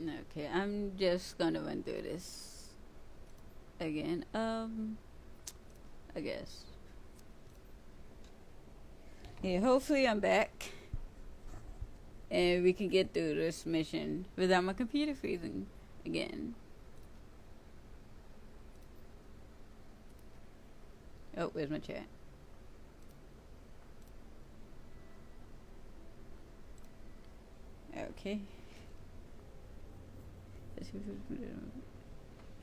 Okay, I'm just gonna run through this again. I guess. Yeah, hopefully I'm back and we can get through this mission without my computer freezing again. Oh, where's my chat? Okay.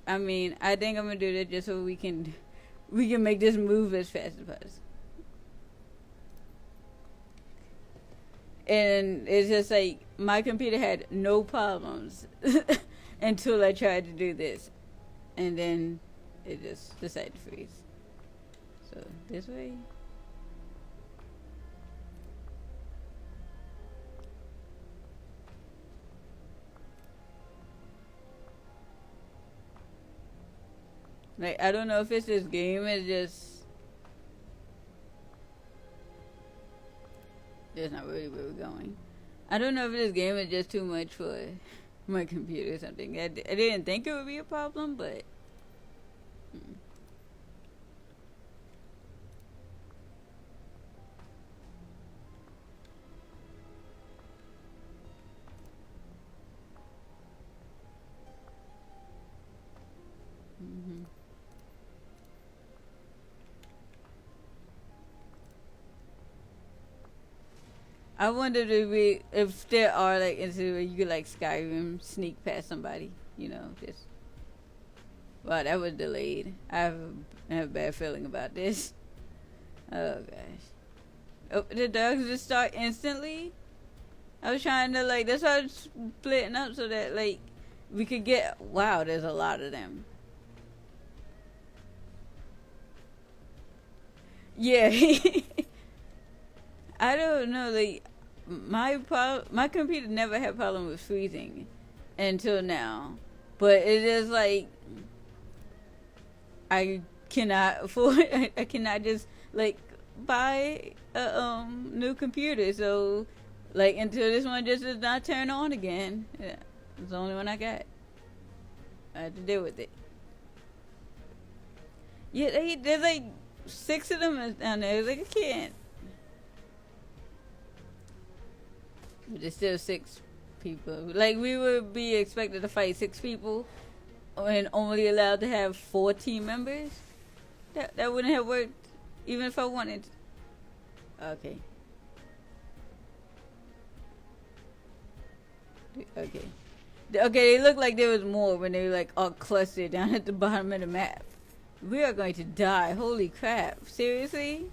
I mean, I think I'm gonna do that just so we can make this move as fast as possible. And it's just like my computer had no problems until I tried to do this, and then it just decided to freeze. So this way. Like I don't know if it's this game. It's just that's not really where we're going. I don't know if this game is just too much for my computer or something. I didn't think it would be a problem, but. Hmm. Mm-hmm. I wondered if there are like instances where you could like Skyrim sneak past somebody, just wow, that was delayed. I have a bad feeling about this. Oh gosh. Oh, the dogs just start instantly. I was trying to like that's why I was splitting up so that like we could get wow, there's a lot of them. Yeah. I don't know. Like my computer never had problem with freezing until now, but it is like I cannot afford. I cannot just like buy a new computer. So like until this one just does not turn on again, yeah, it's the only one I got. I had to deal with it. Yeah, there's like six of them down there. Like I can't. But there's still six people. Like we would be expected to fight six people, and only allowed to have four team members. That wouldn't have worked, even if I wanted. Okay. Okay. Okay. They looked like there was more when they were like all clustered down at the bottom of the map. We are going to die. Holy crap! Seriously?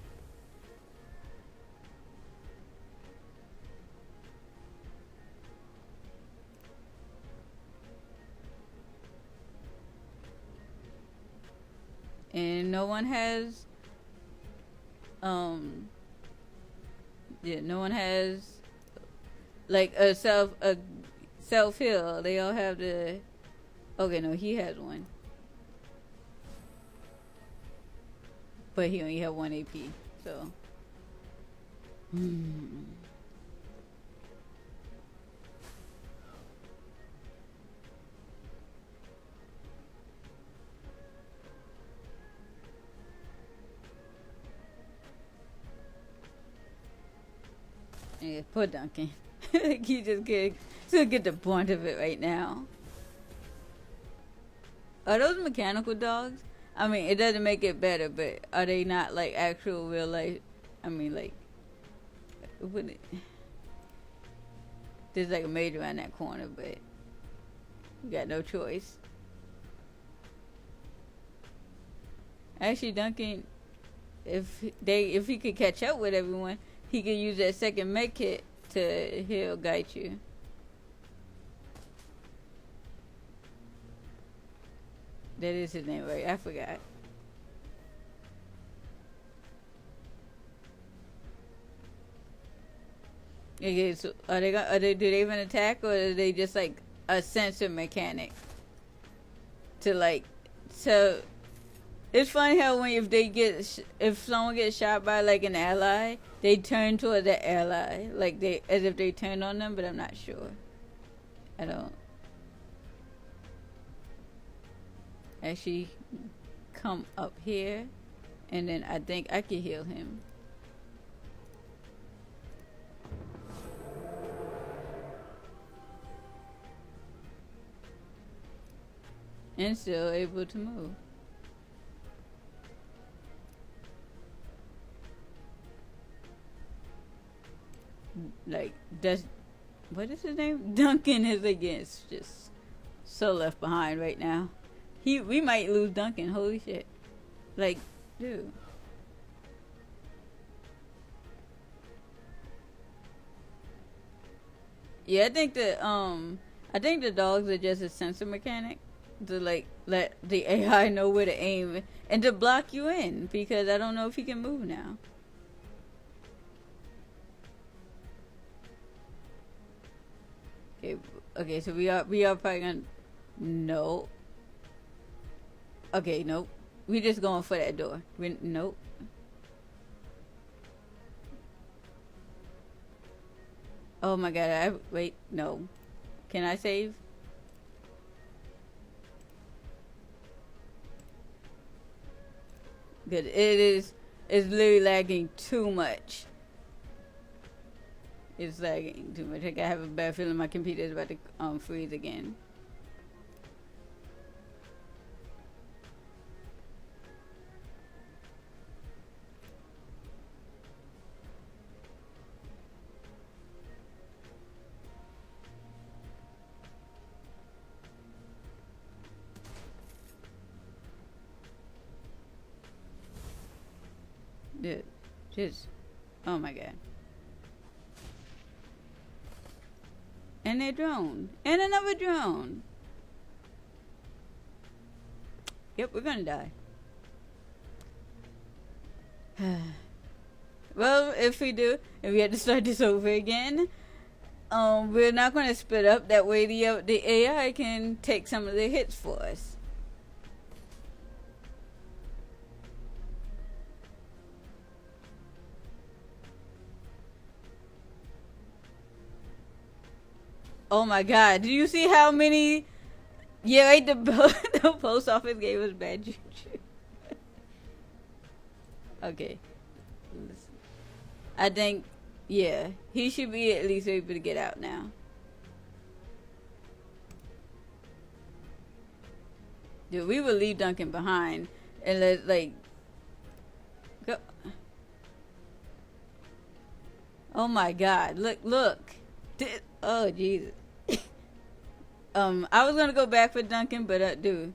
And no one has um yeah, no one has like a self heal. They all have the okay, no, he has one. But he only have one AP, so hmm. Yeah, poor Duncan. He just get still get the brunt of it right now. Are those mechanical dogs? I mean, it doesn't make it better, but are they not like actual real life? I mean, like, would it, there's like a maid around that corner, but we got no choice. Actually, Duncan, if he could catch up with everyone, he could use that second med kit to heal guide you. That is his name, right? I forgot. Okay, so do they even attack, or are they just like a sensor mechanic to like so? It's funny how when if someone gets shot by like an ally, they turn toward the ally like they as if they turned on them, but I'm not sure. I don't. actually come up here, and then I think I can heal him. And still able to move. Like, does, what is his name? Duncan is against just so left behind right now. We might lose Duncan. Holy shit! Like, dude. Yeah, I think the dogs are just a sensor mechanic to like let the AI know where to aim and to block you in, because I don't know if he can move now. Okay, so we are probably gonna, no. Okay, nope. We just going for that door. Nope. Oh my god, wait, no. Can I save? Good. It's literally lagging too much. It's lagging too much. I have a bad feeling my computer is about to freeze again. Dude, just, oh my god. And a drone. And another drone. Yep, we're gonna die. Well, if we do, and we had to start this over again, we're not gonna split up. That way the AI can take some of the hits for us. Oh my god, do you see how many? Yeah, right, the post office gave us bad juju. Okay. I think, yeah, he should be at least able to get out now. Dude, we will leave Duncan behind and let, like, go. Oh my god, look. Oh, Jesus. I was gonna go back for Duncan, but dude,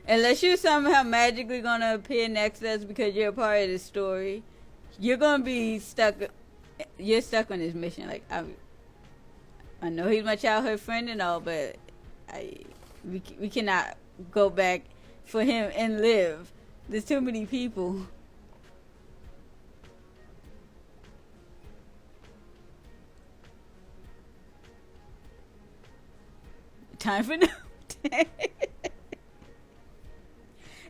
unless you're somehow magically gonna appear next to us because you're a part of the story, you're gonna be stuck. You're stuck on this mission. Like, I know he's my childhood friend and all, but we cannot go back for him and live. There's too many people. Time for no. And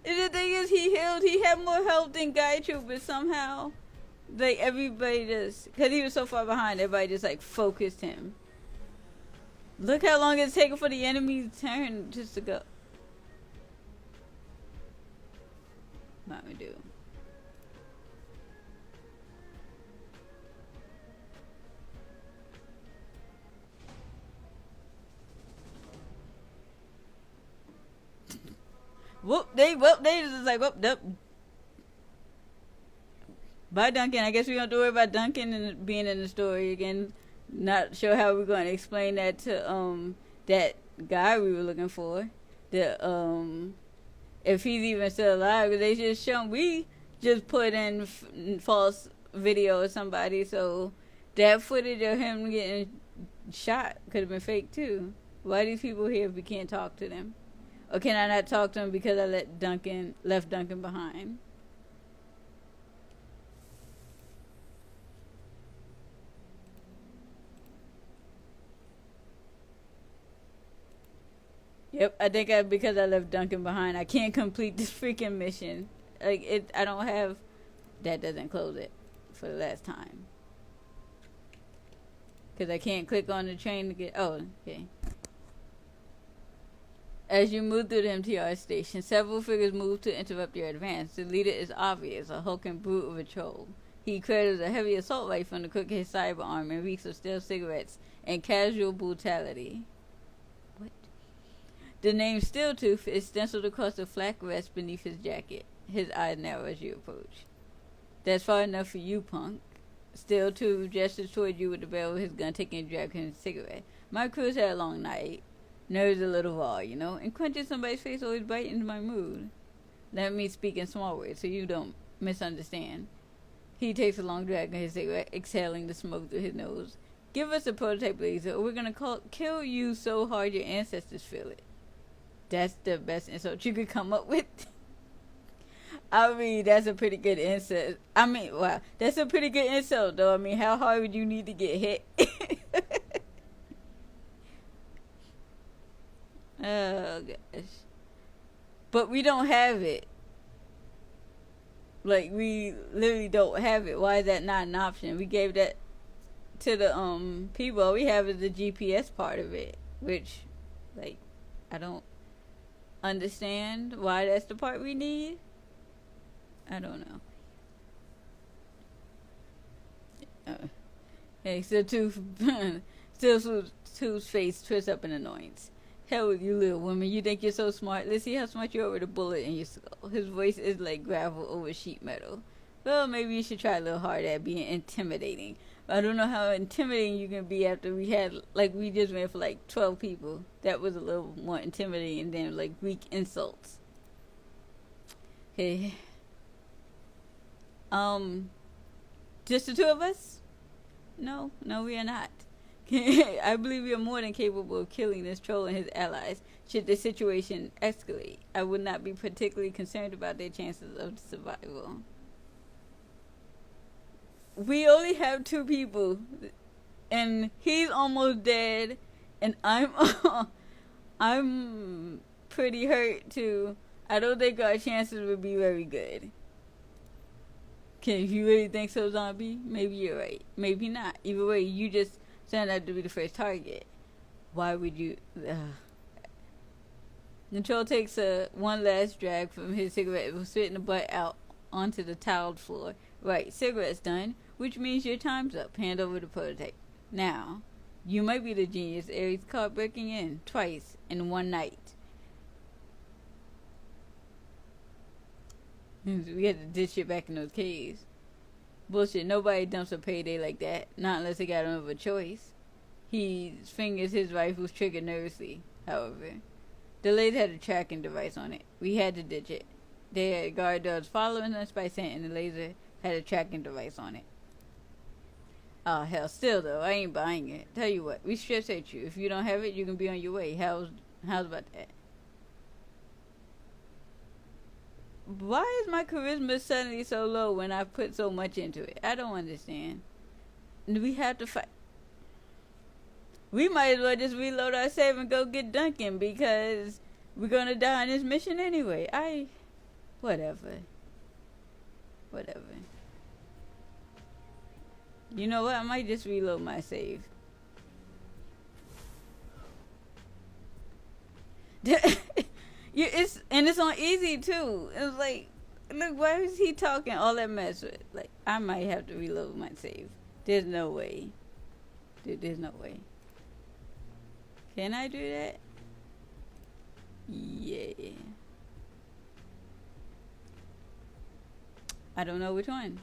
the thing is, he healed. He had more health than Gaichu, but somehow, like, everybody just, because he was so far behind, everybody just like focused him. Look how long it's taken for the enemy's turn just to go. What we do? They just like, whoop. Bye, Duncan. I guess we don't have to worry about Duncan and being in the story again. Not sure how we're going to explain that to that guy we were looking for. The if he's even still alive, because they just shown, we just put in false video of somebody, so that footage of him getting shot could have been fake too. Why are these people here if we can't talk to them? Or can I not talk to him because I left Duncan behind? Yep, I think because I left Duncan behind, I can't complete this freaking mission. Like, I don't have, that doesn't close it for the last time. Because I can't click on the train to get, oh, okay. As you move through the MTR station, several figures move to interrupt your advance. The leader is obvious, a hulking brute of a troll. He cradles a heavy assault rifle to cook his cyber arm and reeks of stale cigarettes and casual brutality. What? The name Steeltooth is stenciled across the flak vest beneath his jacket. His eyes narrow as you approach. That's far enough for you, punk. Steeltooth gestures toward you with the barrel of his gun, taking a drag from his cigarette. My crew's had a long night. Nerves a little raw, you know, and crunching somebody's face always brightens my mood. Let me speak in small words so you don't misunderstand. He takes a long drag on his cigarette, exhaling the smoke through his nose. Give us a prototype laser, or we're gonna kill you so hard your ancestors feel it. That's the best insult you could come up with. I mean, that's a pretty good insult. I mean, wow, that's a pretty good insult, though. I mean, how hard would you need to get hit? Oh, gosh. But we don't have it. Like, we literally don't have it. Why is that not an option? We gave that to the people. All we have is the GPS part of it, which, like, I don't understand why that's the part we need. I don't know. Hey, Tooth's face twists up in annoyance. Hell with you, little woman. You think you're so smart? Let's see how smart you are with a bullet in your skull. His voice is like gravel over sheet metal. Well, maybe you should try a little harder at being intimidating. I don't know how intimidating you can be after we had, like, we just went for like 12 people. That was a little more intimidating than like weak insults. Hey. Just the two of us? No, we are not. I believe we are more than capable of killing this troll and his allies should the situation escalate. I would not be particularly concerned about their chances of survival. We only have 2 people, and he's almost dead, and I'm pretty hurt too. I don't think our chances would be very good. Okay, if you really think so, zombie, maybe you're right. Maybe not. Either way, you just turned out to be the first target. Why would you? The troll takes one last drag from his cigarette and spitting the butt out onto the tiled floor. Right, cigarette's done, which means your time's up. Hand over the prototype. Now, you might be the genius Ares caught breaking in twice in one night. We had to ditch it back in those caves. Bullshit, nobody dumps a payday like that. Not unless they got another choice. He fingers his rifle's trigger nervously, however. The laser had a tracking device on it. We had to ditch it. They had guard dogs following us by scent, and the laser had a tracking device on it. Oh, hell, still though, I ain't buying it. Tell you what, we stress at you. If you don't have it, you can be on your way. How's about that? Why is my charisma suddenly so low when I put so much into it? I don't understand. We have to fight. We might as well just reload our save and go get Duncan because we're gonna die on this mission anyway. Whatever. You know what? I might just reload my save. It's on easy too. It was like, look, why is he talking all that mess with? Like, I might have to reload my save. There's no way. Dude, there's no way. Can I do that? Yeah. I don't know which one.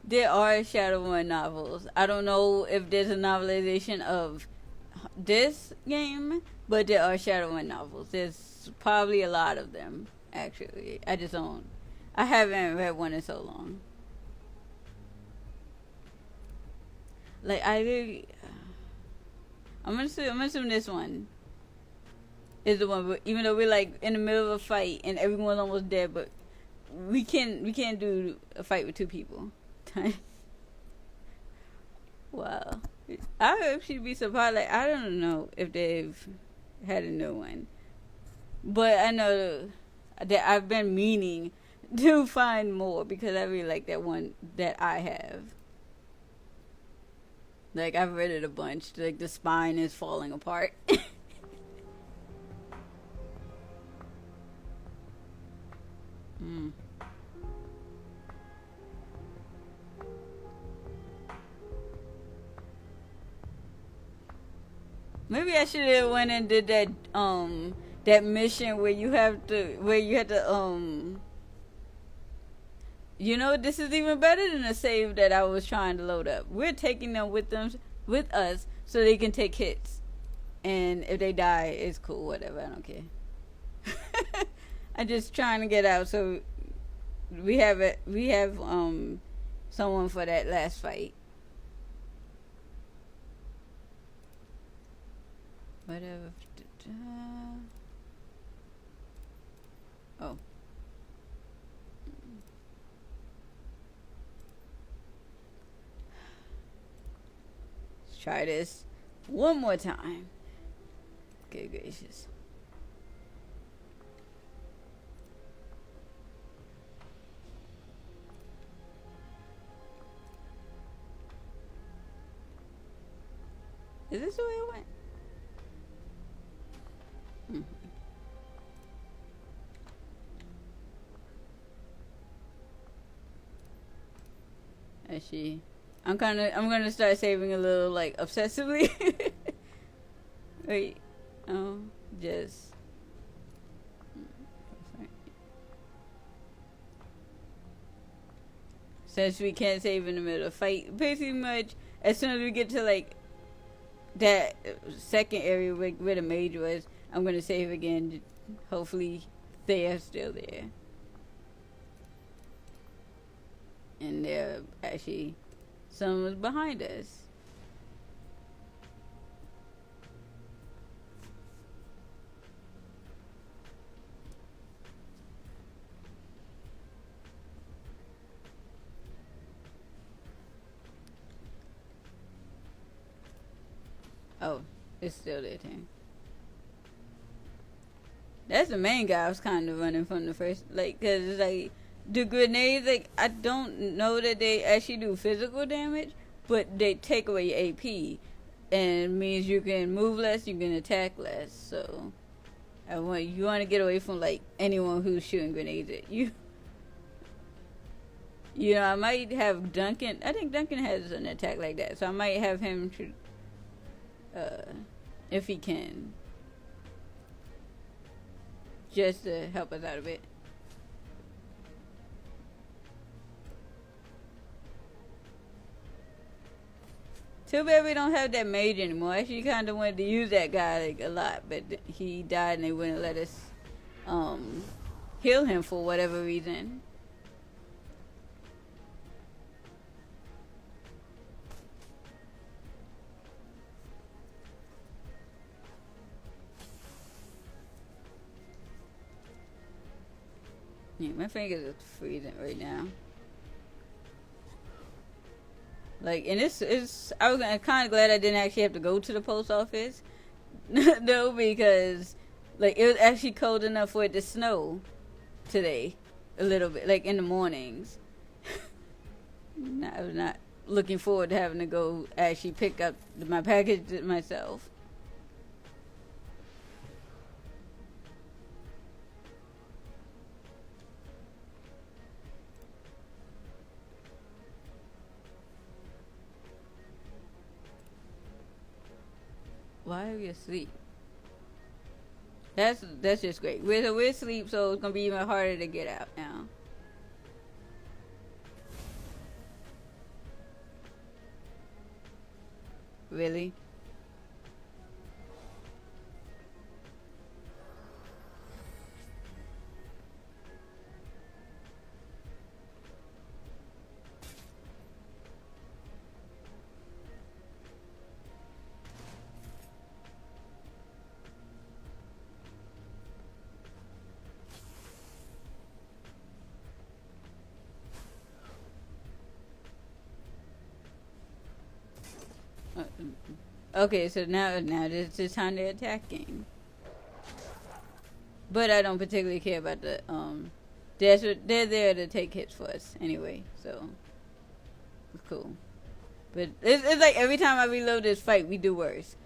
There are Shadowrun novels. I don't know if there's a novelization of this game, but there are Shadowrun novels. There's probably a lot of them, actually. I haven't read one in so long. Like, I'm gonna assume this one is the one, even though we're like in the middle of a fight and everyone's almost dead, but we can't do a fight with 2 people. Wow. I hope she'd be surprised. Like, I don't know if they've had a new one, but I know that I've been meaning to find more because I really like that one that I have. Like I've read it a bunch. Like the spine is falling apart. mm. Maybe I should have went and did that mission where you have to where you had to you know, this is even better than the save that I was trying to load up. We're taking them with us so they can take hits. And if they die, it's cool, whatever, I don't care. I'm just trying to get out so we have someone for that last fight. Whatever. Oh. Let's try this one more time. Good gracious. Is this the way it went? Actually, I'm gonna start saving a little like obsessively. Wait, just since we can't save in the middle of fight, pretty much as soon as we get to like that second area where the mage was, I'm gonna save again. Hopefully, they are still there. And they're actually someone's behind us. Oh, it's still there, too. That's the main guy I was kind of running from the first, like, cause it's like the grenades, like I don't know that they actually do physical damage, but they take away your AP, and it means you can move less, you can attack less. So, you want to get away from like anyone who's shooting grenades at you. You know, I might have Duncan. I think Duncan has an attack like that, so I might have him shoot, if he can, just to help us out a bit. Too bad we don't have that mage anymore. I actually kind of wanted to use that guy like a lot, but he died and they wouldn't let us heal him for whatever reason. Yeah, my fingers are freezing right now. Like, and I was kind of glad I didn't actually have to go to the post office. No, because, like, it was actually cold enough for it to snow today. A little bit, like, in the mornings. I was not looking forward to having to go actually pick up my package myself. Why are we asleep? That's just great. We're asleep, so it's gonna be even harder to get out now. Really? Okay, so now this is time they're attacking. But I don't particularly care about the they're there to take hits for us anyway, so it's cool. But it's like every time I reload this fight, we do worse.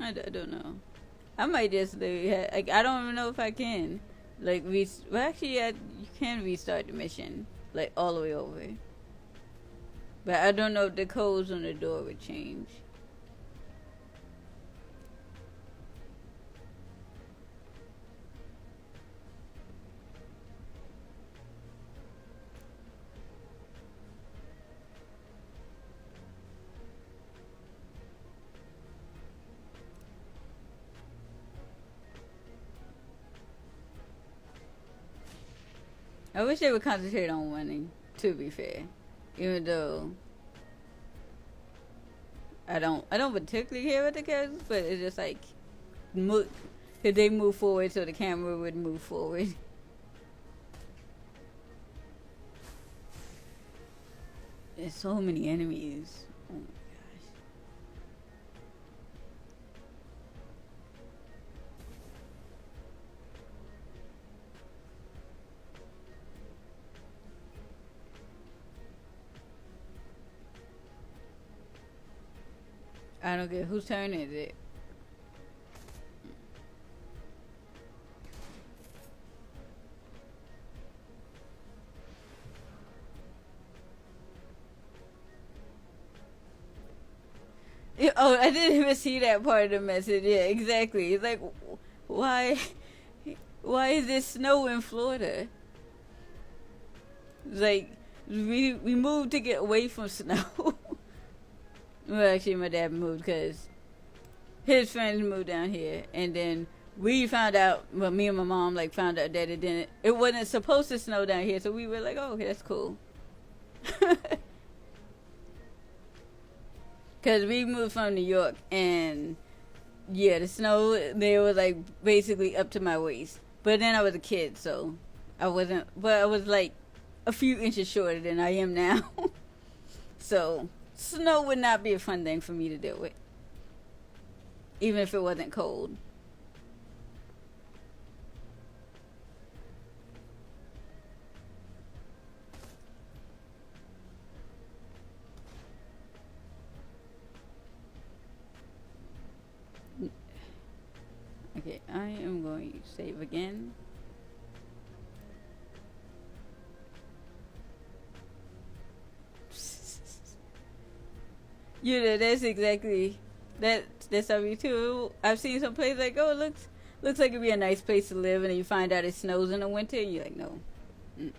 I don't know. I might just like I don't even know if I can like well actually yeah, you can restart the mission like all the way over, but I don't know if the codes on the door would change. I wish they would concentrate on winning, to be fair. Even though I don't particularly care about the characters, but it's just like could they move forward so the camera would move forward? There's so many enemies. Oh my gosh. I don't get whose turn is it? Oh, I didn't even see that part of the message. Yeah, exactly. It's like, why, why is there snow in Florida? It's like we moved to get away from snow. Well, actually, my dad moved because his friends moved down here, and then we found out. Well, me and my mom like found out that it wasn't supposed to snow down here, so we were like, oh, okay, that's cool. Because we moved from New York, and yeah, the snow there was like basically up to my waist. But then I was a kid, so I wasn't. But I was like a few inches shorter than I am now. So snow would not be a fun thing for me to deal with, even if it wasn't cold. Okay, I am going to save again. Yeah, that's exactly that's how me too. I've seen some places like, oh, it looks like it'd be a nice place to live, and then you find out it snows in the winter, and you're like, no. Mm-mm.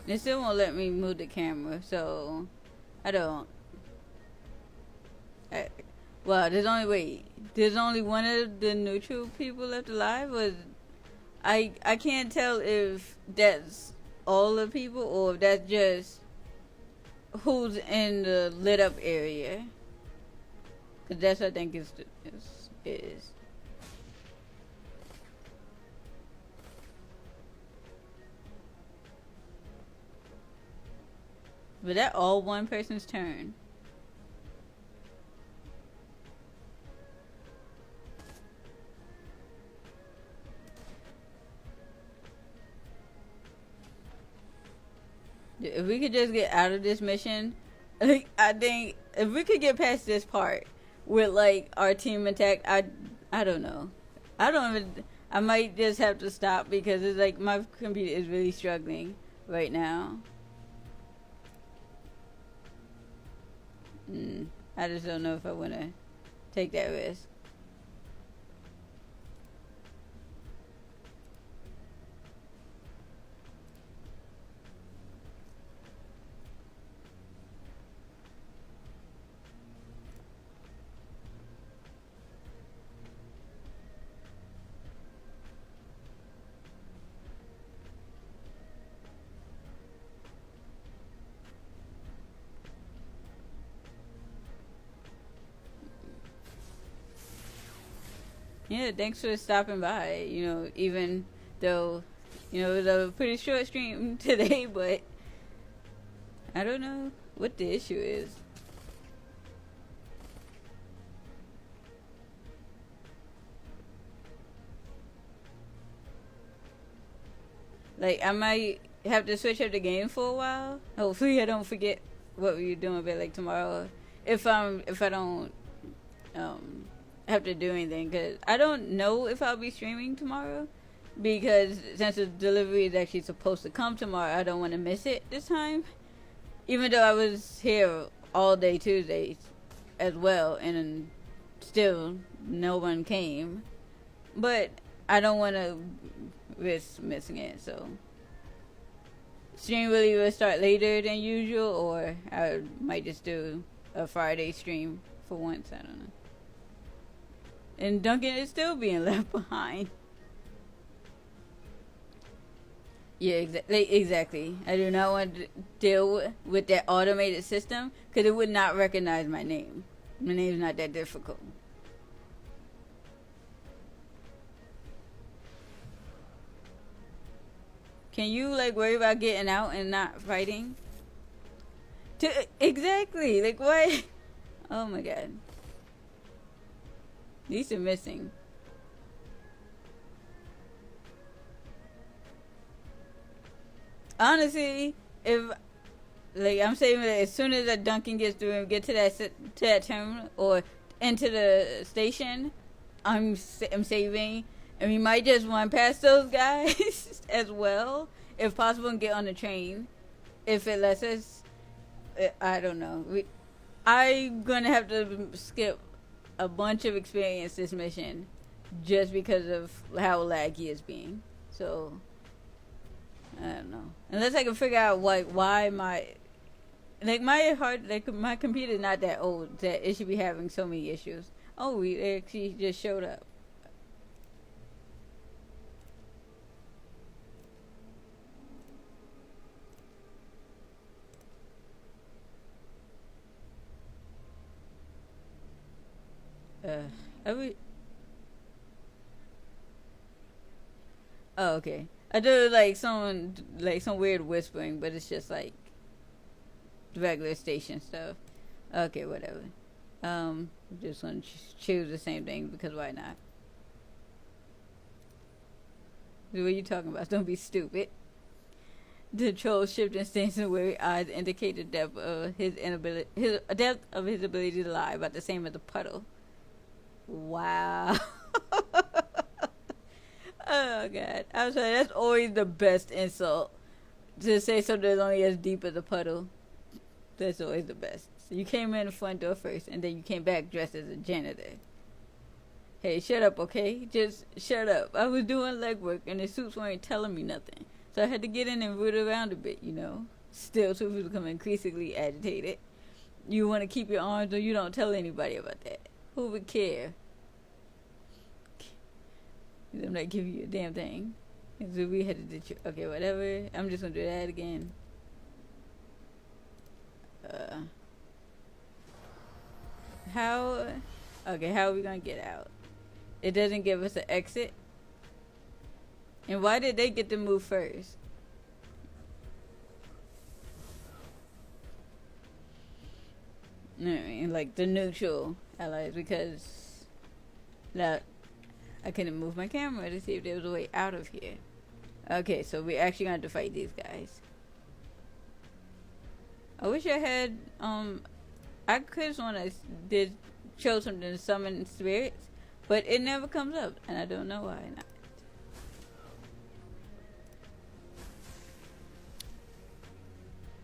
It still won't let me move the camera, so I don't. I, well, there's only one of the neutral people left alive. Or I can't tell if that's all the people or if that's just who's in the lit up area. Cause that's what I think is. But that all one person's turn. If we could just get out of this mission, like, I think if we could get past this part with like our team attack, I don't know. I don't even. I might just have to stop because it's like my computer is really struggling right now. I just don't know if I want to take that risk. Yeah, thanks for stopping by. You know, even though, you know, it was a pretty short stream today, but I don't know what the issue is. Like, I might have to switch up the game for a while. Hopefully, I don't forget what we were doing, but like tomorrow, if I don't have to do anything, because I don't know if I'll be streaming tomorrow, because since the delivery is actually supposed to come tomorrow, I don't want to miss it this time. Even though I was here all day Tuesday as well, and still no one came, but I don't want to risk missing it. So stream will either start later than usual, or I might just do a Friday stream for once. I don't know. And Duncan is still being left behind. Yeah, exactly. I do not want to deal with that automated system because it would not recognize my name. My name's not that difficult. Can you like worry about getting out and not fighting? Exactly. Like what? Oh my god. These are missing. Honestly, if like I'm saying that as soon as that Duncan gets through and get to that terminal or into the station, I'm saving, and we might just run past those guys as well, if possible, and get on the train. If it lets us, I don't know. I'm gonna have to skip a bunch of experience this mission just because of how laggy it's being. So I don't know. Unless I can figure out why my my computer's not that old that it should be having so many issues. Oh, we actually just showed up. Are we? Oh, okay. I do like some weird whispering, but it's just like regular station stuff. Okay, whatever. Just gonna choose the same thing because why not? What are you talking about? Don't be stupid. The troll shifting stance and weary eyes indicate the depth of his ability to lie, about the same as a puddle. Wow. Oh god. I'm sorry, that's always the best insult. To say something that's only as deep as a puddle. That's always the best. So you came in the front door first, and then you came back dressed as a janitor. Hey, shut up, okay? Just shut up. I was doing legwork, and the suits weren't telling me nothing. So I had to get in and root around a bit, you know. Still, Swift was becoming increasingly agitated. You want to keep your arms, or you don't tell anybody about that. Who would care? I'm not giving you a damn thing. So we had to do. Okay, whatever. I'm just gonna do that again. How? Okay, how are we gonna get out? It doesn't give us an exit. And why did they get to move first? I mean, like the neutral allies, because that I couldn't move my camera to see if there was a way out of here. Okay, so we're actually gonna have to fight these guys. I wish I had I could wanna did show something to summon spirits, but it never comes up, and I don't know why not.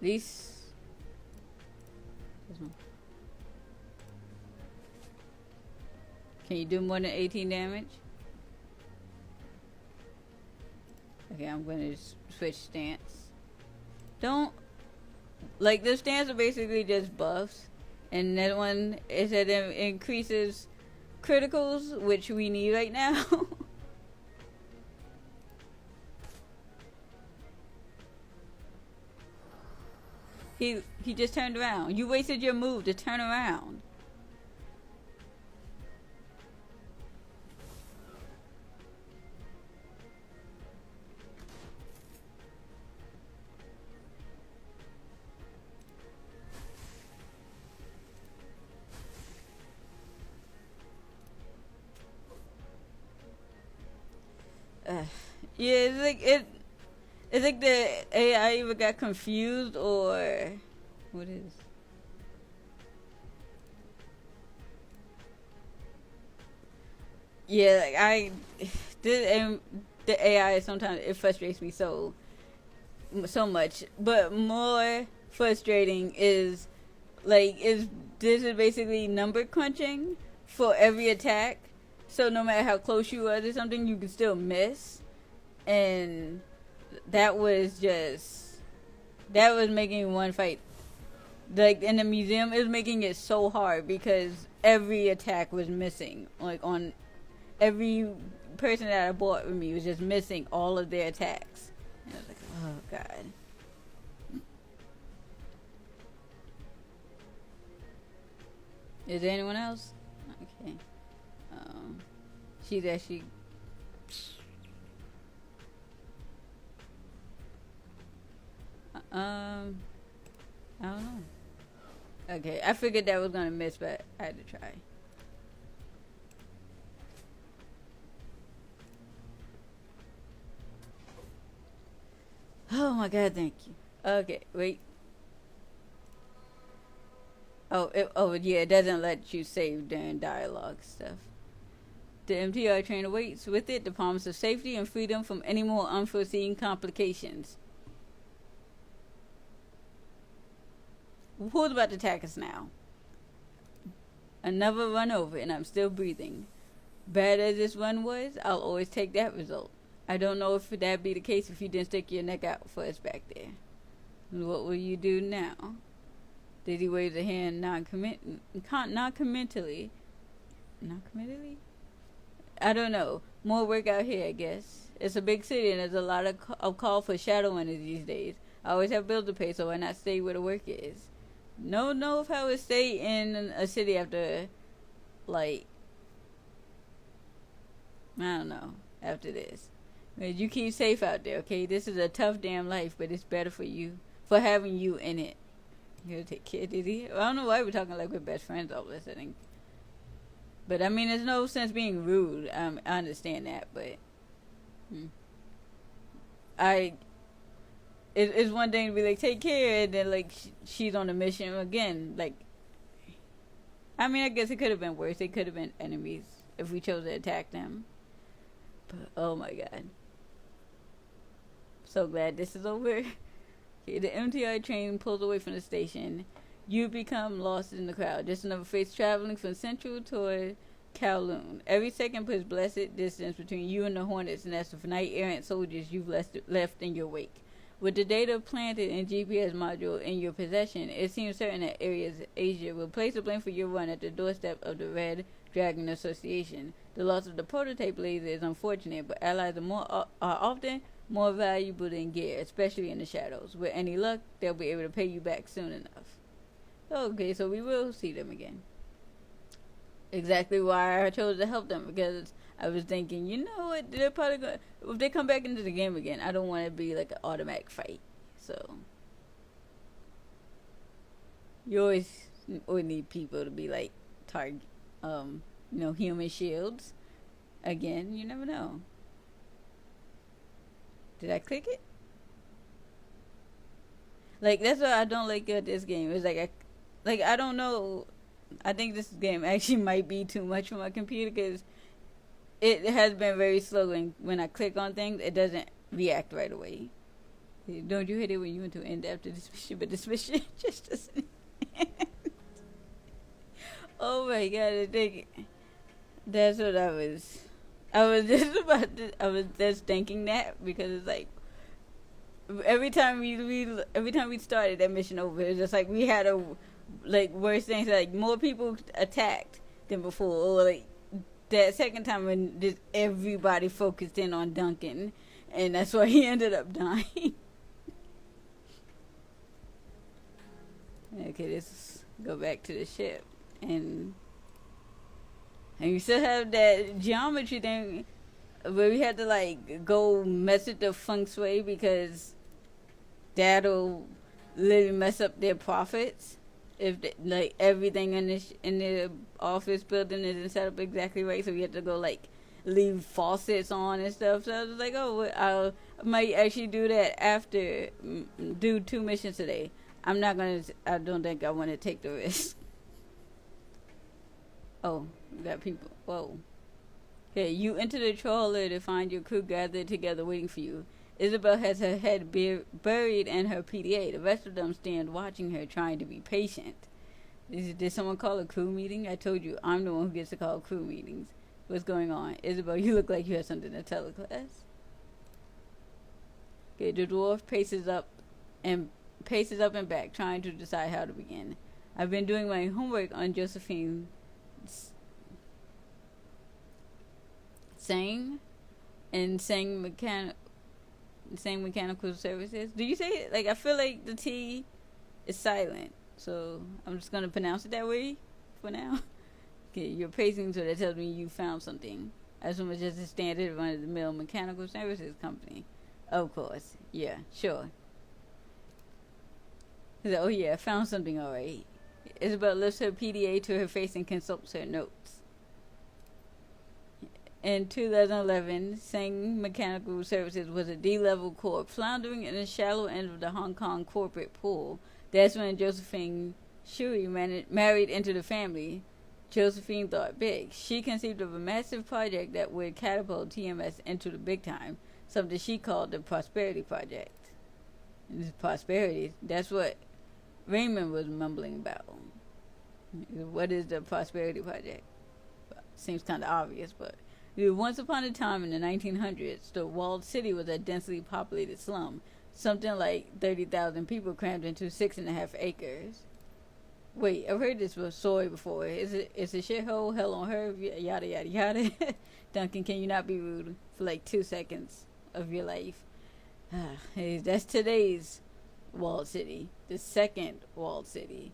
These. Can you do more than 18 damage? Okay, I'm gonna switch stance. Don't like the stance are basically just buffs, and that one is that it increases criticals, which we need right now. He just turned around. You wasted your move to turn around. Yeah, it's like it. It's like the AI either got confused or what is? Yeah, like and the AI sometimes it frustrates me so much. But more frustrating is like is this is basically number crunching for every attack. So no matter how close you are to something, you can still miss, and that was just that was making one fight like in the museum. It was making it so hard because every attack was missing. Like on every person that I bought with me was just missing all of their attacks. And I was like, oh god. Is there anyone else? Okay. Um, she's actually. I don't know. Okay, I figured that was gonna miss, but I had to try. Oh my god, thank you. Okay, wait. Oh yeah, it doesn't let you save during dialogue stuff. The MTR train awaits with it the promise of safety and freedom from any more unforeseen complications. Who's about to attack us now? Another run over, and I'm still breathing. Bad as this run was, I'll always take that result. I don't know if that'd be the case if you didn't stick your neck out for us back there. What will you do now? Did he wave a hand non-committally? Non-committally? I don't know. More work out here, I guess. It's a big city and there's a lot of call for Shadowrunners these days. I always have bills to pay, so why not stay where the work is? No, if I would stay in a city after, like, I don't know, after this. You keep safe out there, okay? This is a tough damn life, but it's better for you, for having you in it. You take care, did he? I don't know why we're talking like we're best friends all this, I think. But I mean, there's no sense being rude. I understand that, but I. It's one thing to be like, take care, and then like she's on a mission again. Like, I mean, I guess it could have been worse. They could have been enemies if we chose to attack them. But oh my god, so glad this is over. Okay, the MTI train pulls away from the station. You become lost in the crowd. Just another face traveling from Central toward Kowloon. Every second puts blessed distance between you and the hornet's nest of night errant soldiers you've left in your wake. With the data planted in GPS module in your possession, it seems certain that Areas Asia will place the blame for your run at the doorstep of the Red Dragon Association. The loss of the prototype laser is unfortunate, but allies are often more valuable than gear, especially in the shadows. With any luck, they'll be able to pay you back soon enough. Okay, so we will see them again. Exactly why I chose to help them, because I was thinking, you know what, they're probably going to, if they come back into the game again, I don't want to be like an automatic fight. So you always need people to be like target, human shields. Again, you never know. Did I click it? Like, that's what I don't like at this game. It's like I don't know. I think this game actually might be too much for my computer because it has been very slow, and when I click on things, it doesn't react right away. Don't you hit it when you went to end after this mission, but this mission just doesn't end. Oh my god, I think that's what I was just thinking that, because it's like every time we started that mission over, it's just like we had a like worse things, like more people attacked than before, or like that second time when just everybody focused in on Duncan, and that's why he ended up dying. Okay, let's go back to the ship, and you still have that geometry thing where we had to like go mess with the feng shui, because that'll literally mess up their profits if everything in the office building isn't set up exactly right. So we have to go like leave faucets on and stuff. So I was like, oh, well, I might actually do that after do 2 missions today. I'm not gonna. I don't think I want to take the risk. Oh, we got people. Whoa. Okay, you enter the trawler to find your crew gathered together waiting for you. Isabel has her head buried in her PDA. The rest of them stand watching her, trying to be patient. Did someone call a crew meeting? I told you, I'm the one who gets to call crew meetings. What's going on? Isabel, you look like you have something to tell the class. Okay, the dwarf paces up and back, trying to decide how to begin. I've been doing my homework on Josephine Sang and Sang Mechanical Services. Do you say it? Like, I feel like the T is silent, so I'm just gonna pronounce it that way for now. Okay, you're pacing, so that tells me you found something. I assume it's just a standard run-of-the-mill mechanical services company. Of course, yeah, sure. He's like, oh yeah, I found something alright. Isabel lifts her PDA to her face and consults her notes. In 2011, Sang Mechanical Services was a D-level corp floundering in the shallow end of the Hong Kong corporate pool. That's when Josephine Shui married into the family. Josephine thought big. She conceived of a massive project that would catapult TMS into the big time, something she called the Prosperity Project. This prosperity, that's what Raymond was mumbling about. What is the Prosperity Project? Seems kind of obvious, but once upon a time in the 1900s, the walled city was a densely populated slum. Something like 30,000 people crammed into 6.5 acres. Wait, I've heard this story before. Is it a shithole? Hell on earth? Yada, yada, yada. Duncan, can you not be rude for like 2 seconds of your life? Hey, that's today's walled city. The second walled city.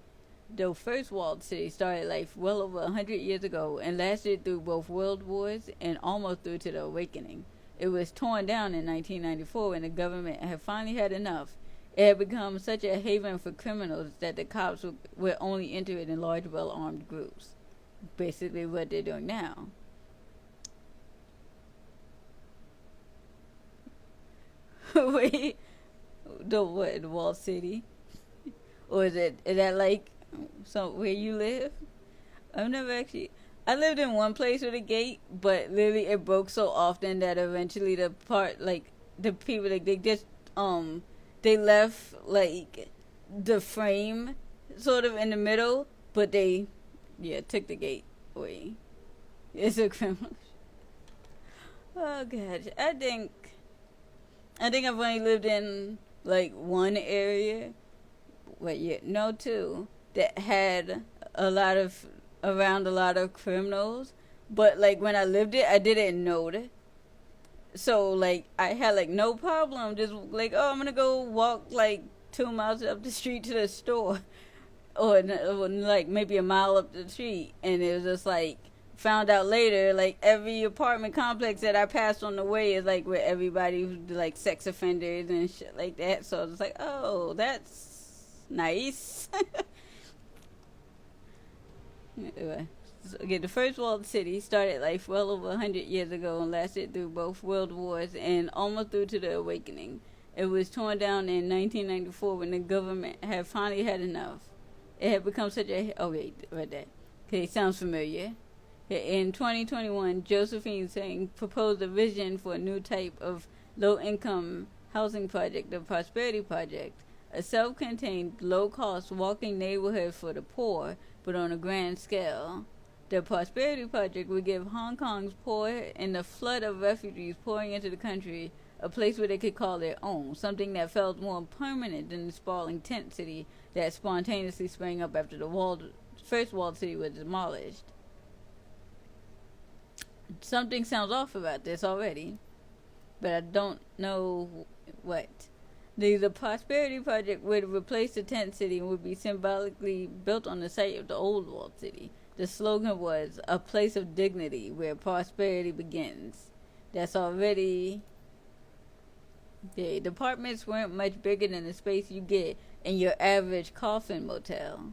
The first walled city started life well over 100 years ago and lasted through both world wars and almost through to the awakening. It was torn down in 1994 when the government had finally had enough. It had become such a haven for criminals that the cops would only enter it in large, well-armed groups. Basically what they're doing now. Wait, the what? The walled city? Or is that like where you live? I've never actually. I lived in one place with a gate, but literally it broke so often that eventually the people like they left like the frame sort of in the middle, but they took the gate away. It's a criminal. Oh gosh, I think I've only lived in like one area. Two that had around a lot of criminals, but like when I lived it, I didn't know it. So like I had like no problem just like, oh, I'm gonna go walk like 2 miles up the street to the store, or like maybe a mile up the street, and it was just like found out later like every apartment complex that I passed on the way is like where everybody who's like sex offenders and shit like that. So it's like, oh, that's nice. Okay, the first walled city started life well over 100 years ago and lasted through both world wars and almost through to the awakening. It was torn down in 1994 when the government had finally had enough. It had become such a... Oh, wait, right there. Okay, sounds familiar. In 2021, Josephine Sang proposed a vision for a new type of low-income housing project, the Prosperity Project, a self-contained, low-cost walking neighborhood for the poor, but on a grand scale. The Prosperity Project would give Hong Kong's poor and the flood of refugees pouring into the country a place where they could call their own, something that felt more permanent than the sprawling tent city that spontaneously sprang up after the first walled city was demolished. Something sounds off about this already, but I don't know what. The Prosperity Project would replace the tent city and would be symbolically built on the site of the old walled city. The slogan was, a place of dignity where prosperity begins. That's already... The apartments weren't much bigger than the space you get in your average coffin motel.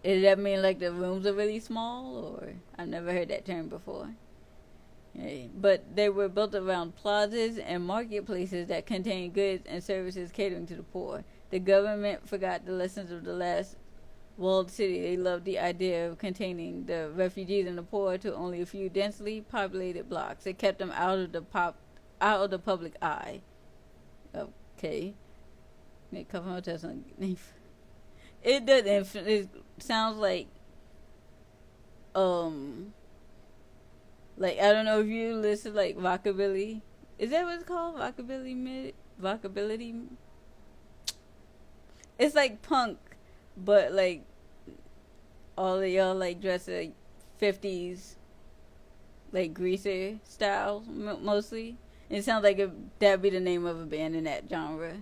Does that mean like the rooms are really small, or I've never heard that term before? Yeah. But they were built around plazas and marketplaces that contained goods and services catering to the poor. The government forgot the lessons of the last walled city. They loved the idea of containing the refugees and the poor to only a few densely populated blocks. It kept them out of the public eye. Okay, make cover hotels on. It doesn't. It sounds um like I don't know if you listen like rockabilly. Is that what it's called? Rockabilly. It's like punk, but like all of y'all like dress like 50s like greaser style mostly. It sounds like that'd be the name of a band in that genre.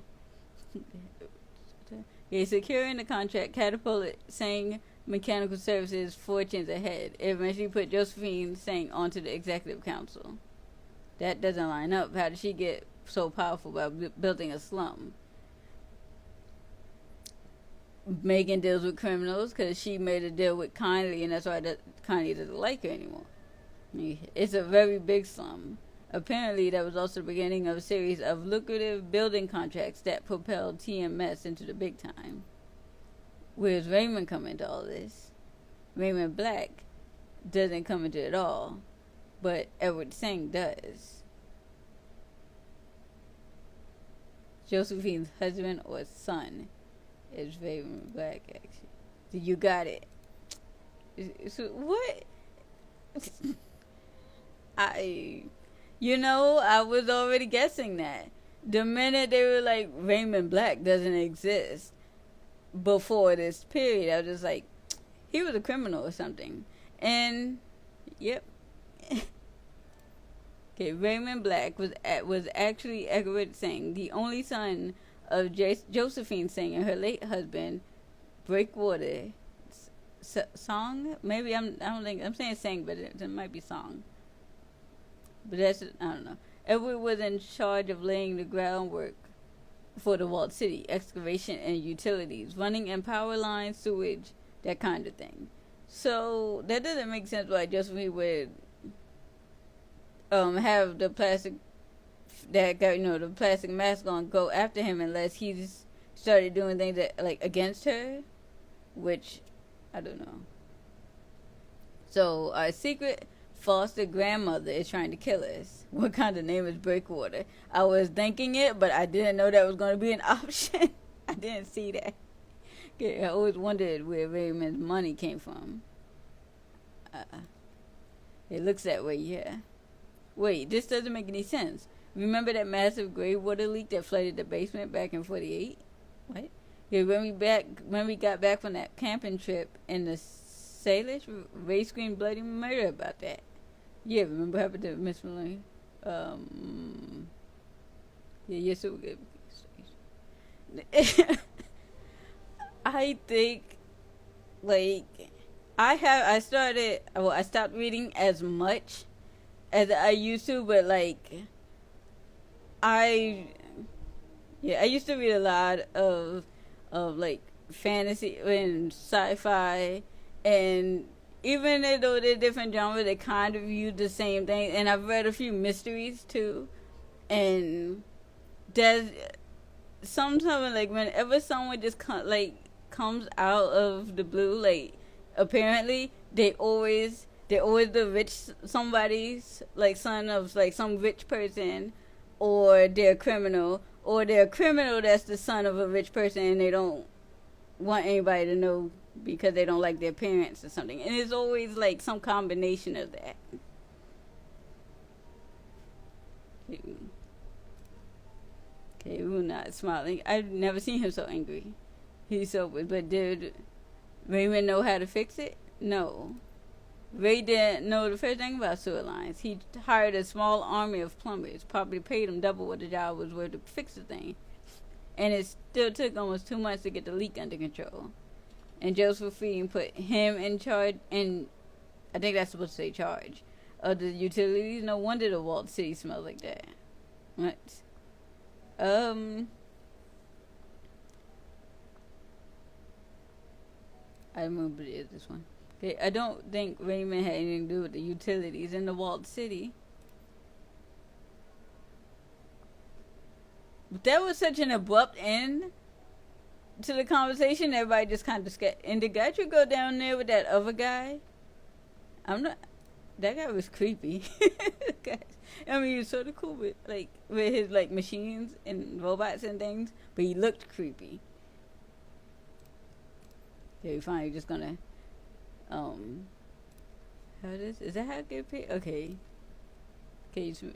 Yeah, securing the contract catapulted Sang Mechanical Services fortunes ahead. It eventually put Josephine Sang onto the executive council. That doesn't line up. How did she get so powerful by building a slum? Making deals with criminals because she made a deal with Kindly, and that's why Kindly doesn't like her anymore. I mean, it's a very big slum. Apparently, that was also the beginning of a series of lucrative building contracts that propelled TMS into the big time. Where's Raymond come into all this? Raymond Black doesn't come into it all, but Edward Singh does. Josephine's husband or son is Raymond Black, actually. You got it. So, what? I was already guessing that. The minute they were like, Raymond Black doesn't exist before this period, I was just like, he was a criminal or something. And, yep. Okay, Raymond Black was actually Edward Singh, the only son of Josephine Singh and her late husband, Breakwater Song. Maybe I don't think I'm saying Singh, but it might be Song. But I don't know. Edward was in charge of laying the groundwork for the walled city, excavation and utilities, running in power lines, sewage, that kind of thing. So that doesn't make sense why Josephine would have the plastic the plastic mask on go after him unless he's started doing things that like against her, which I don't know. So our secret foster grandmother is trying to kill us. What kind of name is Breakwater? I was thinking it, but I didn't know that was going to be an option. I didn't see that. Okay, I always wondered where Raymond's money came from. It looks that way, yeah. Wait, this doesn't make any sense. Remember that massive gray water leak that flooded the basement back in '48? What? Yeah, when we got back from that camping trip in the Salish, Ray screamed bloody murder about that. Yeah, remember what happened to Miss Maloney? Yeah, you're so good. I think, like, I stopped reading as much as I used to, but, like, I used to read a lot of like, fantasy and sci-fi, and even though they're different genres, they kind of use the same thing. And I've read a few mysteries too, and there's sometimes like whenever someone just comes out of the blue, like apparently they always the rich somebody's like son of like some rich person, or they're a criminal, or they're a criminal that's the son of a rich person, and they don't want anybody to know because they don't like their parents or something. And it's always like some combination of that. Okay, we're not smiling. I've never seen him so angry. He's so, but did Raymond know how to fix it? No. Ray didn't know the first thing about sewer lines. He hired a small army of plumbers, probably paid them double what the job was worth to fix the thing. And it still took almost 2 months to get the leak under control. And Josephine put him in charge, and I think that's supposed to say charge, of the utilities. No wonder the walled city smells like that. What? I remember it is this one. Okay, I don't think Raymond had anything to do with the utilities in the walled city. But that was such an abrupt end to the conversation. Everybody just kind of scared. And did Gatra go down there with that other guy? I'm not. That guy was creepy. I mean, he was sort of cool with his like machines and robots and things, but he looked creepy. Yeah, we finally just gonna how this is that how I get paid? Okay. Okay, so,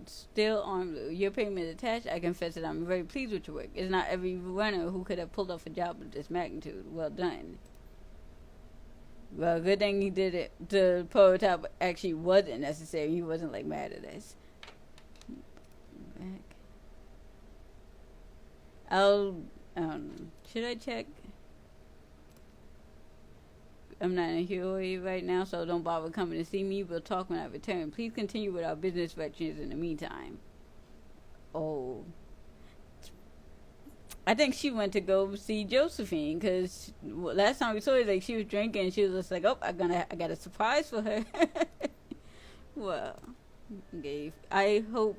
still armed. Your payment attached. I confess that I'm very pleased with your work. It's not every runner who could have pulled off a job of this magnitude. Well done. Well, good thing he did it. The prototype actually wasn't necessary. He wasn't like mad at us. Back. Should I check? I'm not in Huey right now, so don't bother coming to see me. We'll talk when I return. Please continue with our business ventures in the meantime. Oh. I think she went to go see Josephine because last time we saw her, like she was drinking and she was just like, "Oh, I got a surprise for her." Well, okay. I hope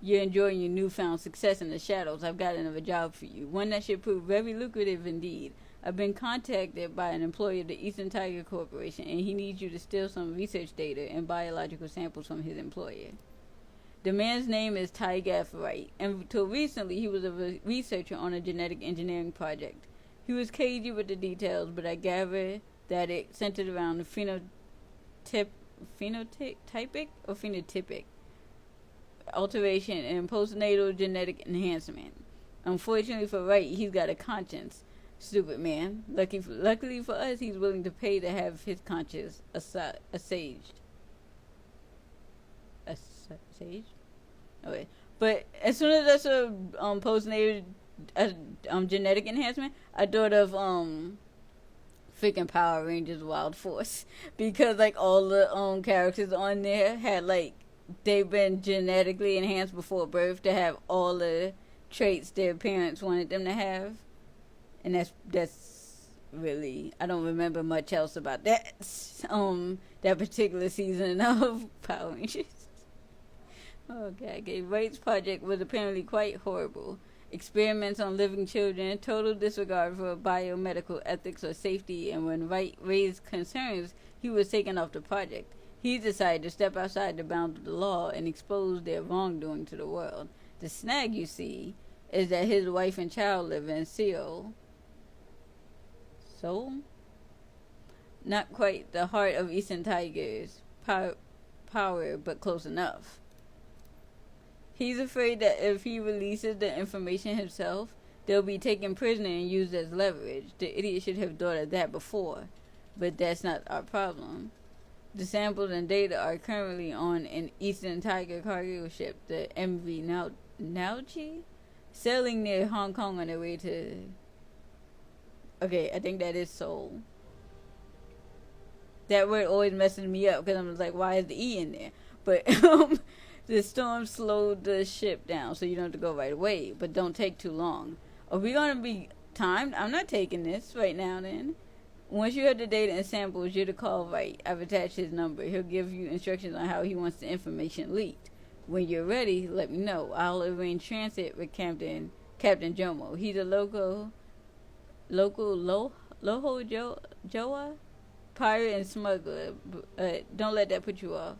you're enjoying your newfound success in the shadows. I've got another job for you, one that should prove very lucrative indeed. I've been contacted by an employee of the Eastern Tiger Corporation, and he needs you to steal some research data and biological samples from his employer. The man's name is Ty Gaffright, and until recently he was a researcher on a genetic engineering project. He was cagey with the details, but I gather that it centered around the phenotypic alteration and postnatal genetic enhancement. Unfortunately for Wright, he's got a conscience. Stupid man. Luckily for us, he's willing to pay to have his conscience assuaged. Assuaged? Okay. But as soon as I saw postnatal genetic enhancement, I thought of freaking Power Rangers Wild Force, because like all the characters on there had like they've been genetically enhanced before birth to have all the traits their parents wanted them to have. And that's really, I don't remember much else about that that particular season of Power Rangers. Okay, Wright's project was apparently quite horrible. Experiments on living children, total disregard for biomedical ethics or safety, and when Wright raised concerns, he was taken off the project. He decided to step outside the bounds of the law and expose their wrongdoing to the world. The snag, you see, is that his wife and child live in Seoul. Seoul? Not quite the heart of Eastern Tigers. Power, but close enough. He's afraid that if he releases the information himself, they'll be taken prisoner and used as leverage. The idiot should have thought of that before. But that's not our problem. The samples and data are currently on an Eastern Tiger cargo ship, the MV Naochi, sailing near Hong Kong on their way to... Okay, I think that is Seoul. That word always messes me up because I'm like, why is the E in there? But the storm slowed the ship down, so you don't have to go right away, but don't take too long. Are we going to be timed? I'm not taking this right now then. Once you have the data and samples, you're to call Wright. I've attached his number. He'll give you instructions on how he wants the information leaked. When you're ready, let me know. I'll arrange transit with Captain Jomo. He's a local Loho Joa pirate and smuggler. Don't let that put you off.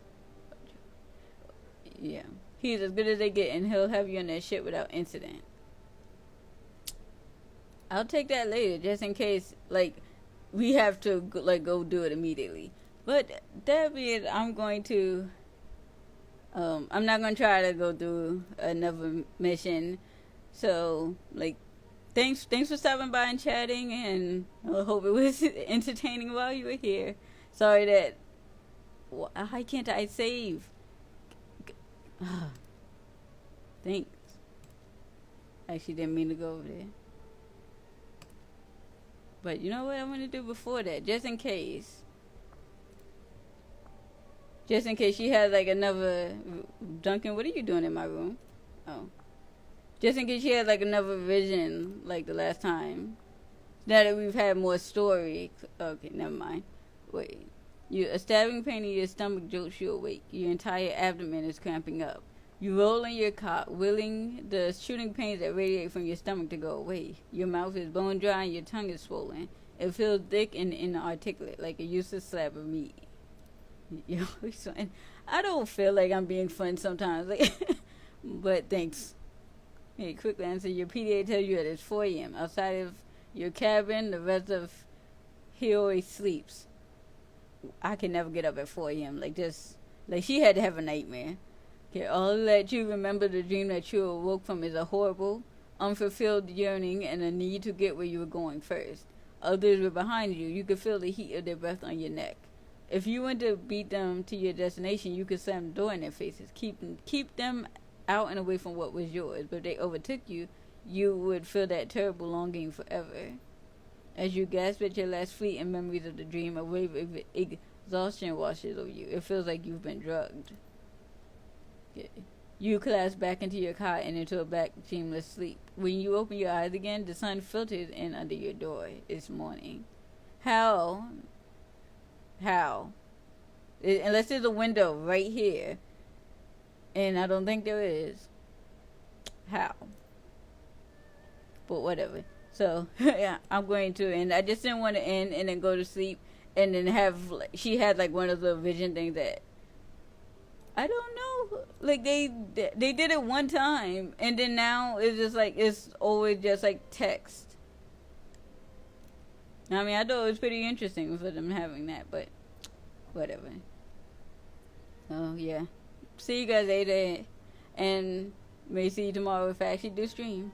Yeah, he's as good as they get, and he'll have you on that ship without incident. I'll take that later, just in case, like, we have to go do it immediately. But that being, I'm going to. I'm not gonna try to go do another mission. So, like, thanks for stopping by and chatting, and I hope it was entertaining while you were here. Sorry that. Why can't I save? Thanks. I actually didn't mean to go over there. But you know what I'm gonna do before that, just in case. Just in case she has like another... Duncan, what are you doing in my room? Oh. Just in case she had like another vision like the last time. Now that we've had more story. Okay, never mind. Wait. A stabbing pain in your stomach jolts you awake. Your entire abdomen is cramping up. You roll in your cot, willing the shooting pains that radiate from your stomach to go away. Your mouth is bone dry and your tongue is swollen. It feels thick and inarticulate, like a useless slab of meat. Yo, and I don't feel like I'm being fun sometimes, like, but thanks. Hey, quick answer. Your PDA tells you that it's 4 a.m. Outside of your cabin, the rest of Hioi sleeps. I can never get up at 4 a.m. Like this. Like she had to have a nightmare. Okay, all that you remember the dream that you awoke from is a horrible, unfulfilled yearning and a need to get where you were going first. Others were behind you. You could feel the heat of their breath on your neck. If you went to beat them to your destination, you could slam the door in their faces. Keep them out and away from what was yours. But if they overtook you, you would feel that terrible longing forever. As you gasp at your last fleeting memories of the dream, a wave of exhaustion washes over you. It feels like you've been drugged. Okay. You collapse back into your cot and into a black, dreamless sleep. When you open your eyes again, the sun filters in under your door. It's morning. How? Unless there's a window right here. And I don't think there is. How? But whatever. So, yeah, I'm going to. And I just didn't want to end and then go to sleep. And then she had like one of the vision things that, I don't know. Like they did it one time. And then now it's just like, it's always just like text. I mean, I thought it was pretty interesting for them having that. But whatever. Oh, yeah. See you guys later. And may see you tomorrow if I actually do stream.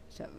So